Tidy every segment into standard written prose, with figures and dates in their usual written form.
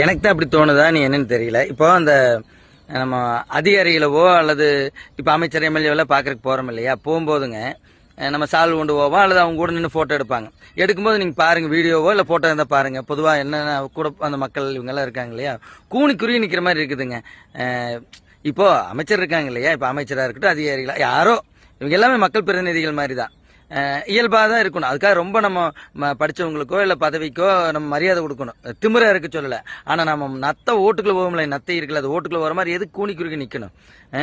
எனக்கு தான் அப்படி தோணுதா நீ என்னன்னு தெரியல. இப்போ அந்த நம்ம அதிகாரிகளவோ அல்லது இப்போ அமைச்சர் எம்எல்ஏவெல்லாம் பார்க்கறதுக்கு போகிறோம் இல்லையா, போகும்போதுங்க நம்ம சால்வ் கொண்டு போவோம் அல்லது அவங்க கூட நின்று ஃபோட்டோ எடுப்பாங்க. எடுக்கும்போது நீங்கள் பாருங்கள், வீடியோவோ இல்லை ஃபோட்டோ இருந்தால் பாருங்கள். பொதுவாக என்னென்ன கூட அந்த மக்கள் இவங்கெல்லாம் இருக்காங்க இல்லையா, கூனி குறுகி நிற்கிற மாதிரி இருக்குதுங்க. இப்போ அமைச்சர் இருக்காங்க இல்லையா, இப்போ அமைச்சராக இருக்கட்டும் அதிகாரிகளா யாரோ இவங்க எல்லாமே மக்கள் பிரதிநிதிகள் மாதிரி தான். இயல்பாக தான் இருக்கணும். அதுக்காக ரொம்ப நம்ம படித்தவங்களுக்கோ இல்லை பதவிக்கோ நம்ம மரியாதை கொடுக்கணும், திமிரா இருக்க சொல்லலை. ஆனால் நம்ம நத்த ஓட்டுக்குள்ள போகும்ல, நத்தை இருக்குல்ல, அது ஓட்டுக்குள்ள வர மாதிரி எது கூனி குறுக்கி நிற்கணும்?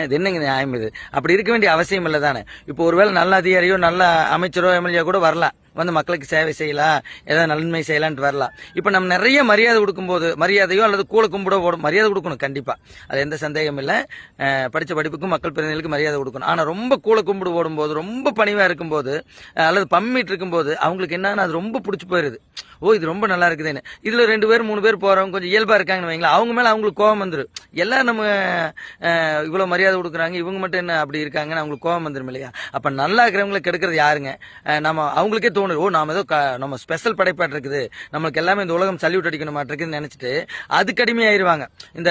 இது என்னங்க நியாயம்? இது அப்படி இருக்க வேண்டிய அவசியம் இல்லை தானே. இப்போ ஒருவேளை நல்ல அதிகாரியோ நல்ல அமைச்சரோ எம்எல்ஏ கூட வரலாம், வந்து மக்களுக்கு சேவை செய்யலாம், ஏதாவது நன்மை செய்யலான்ட்டு வரலாம். இப்போ நம்ம நிறைய மரியாதை கொடுக்கும்போது, மரியாதையோ அல்லது கூட கும்பிட மரியாதை கொடுக்கணும் கண்டிப்பாக, அது எந்த சந்தேகம் இல்லை. படித்த படிப்புக்கும் மக்கள் பிரதிநிதிகளுக்கு மரியாதை கொடுக்கணும். ஆனால் ரொம்ப கூட கும்பிடு ஓடும்போது, ரொம்ப பணிவாக இருக்கும்போது அல்லது பம்மிட்டு இருக்கும்போது அவங்களுக்கு என்னன்னா அது ரொம்ப பிடிச்சி போயிருது. ஓ இது ரொம்ப நல்லா இருக்குதுன்னு. இதுல 2 பேர் 3 பேர் போறவங்க கொஞ்சம் இயல்பா இருக்காங்கன்னு வைங்களா, அவங்க மேல அவங்களுக்கு கோபம் வந்துடும். எல்லாம் நம்ம இவ்வளவு மரியாதை கொடுக்குறாங்க, இவங்க மட்டும் என்ன அப்படி இருக்காங்கன்னு அவங்களுக்கு கோபம் வந்துடும் இல்லையா. அப்ப நல்லா இருக்கிறவங்களை கெடுக்கிறது யாருங்க? நம்ம அவங்களுக்கே தோணுது, ஓ நாம ஏதோ நம்ம ஸ்பெஷல் படைப்பாட்டு இருக்குது, நம்மளுக்கு எல்லாமே இந்த உலகம் சல்யூட் அடிக்கணும் மாட்டிருக்குன்னு நினைச்சிட்டு அதுக்கு அடிமையாயிருவாங்க. இந்த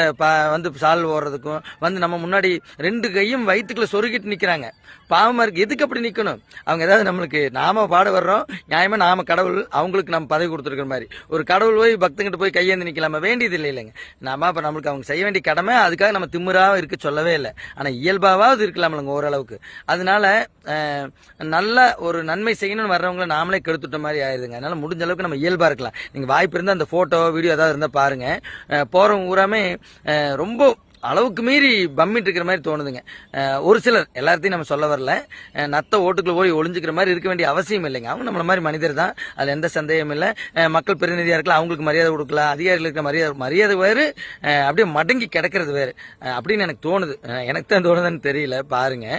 வந்து சால் ஓடுறதுக்கும் வந்து நம்ம முன்னாடி 2 கையும் வயிற்றுக்குள்ள சொருகிட்டு நிக்கிறாங்க. பாவமா இருக்கு. எதுக்கு அப்படி நிக்கணும்? அவங்க ஏதாவது நம்மளுக்கு நாம பாட வர்றோம், நியாயமா நாம கடவுள், அவங்களுக்கு நம்ம பதவி கொடுத்துருக்கிற மாதிரி ஒரு கடவுள் போய் பக்தங்கிட்ட போய் கையேந்து நிக்கலாம? வேண்டியது இல்லை இல்லைங்க. நாம அப்ப நம்மளுக்கு அவங்க செய்ய வேண்டிய கடமை, அதுக்காக நம்ம திமிராவும் இருக்க சொல்லவே இல்லை. ஆனா இயல்பாவது இருக்கலாம்லங்க ஓரளவுக்கு. அதனால நல்ல ஒரு நன்மை செய்யணும்னு வர்றவங்களை நாமளே கெடுத்துட்ட மாதிரி ஆயிருதுங்க. அதனால முடிஞ்ச அளவுக்கு நம்ம இயல்பா இருக்கலாம். நீங்க வாய்ப்பு இருந்தா அந்த போட்டோ வீடியோ ஏதாவது இருந்தா பாருங்க. போறவங்க ஊராமே ரொம்ப அளவுக்கு மீறி பம்மிட்டு இருக்கிற மாதிரி தோணுதுங்க. ஒரு சிலர், எல்லாத்தையும் நம்ம சொல்ல வரல, நத்த ஓட்டுக்குள்ள போய் ஒளிஞ்சுக்கிற மாதிரி இருக்க வேண்டிய அவசியம் இல்லைங்க. அவங்க நம்மள மாதிரி மனிதர் தான், அது எந்த சந்தேகம் இல்லை. மக்கள் பிரதிநிதியா இருக்கலாம், அவங்களுக்கு மரியாதை கொடுக்கலாம், அதிகாரிகளுக்கு மரியாதை வேறு, அப்படியே மடங்கி கிடக்கிறது வேறு அப்படின்னு எனக்கு தோணுது. எனக்கு தான் தோணுதுன்னு தெரியல, பாருங்க.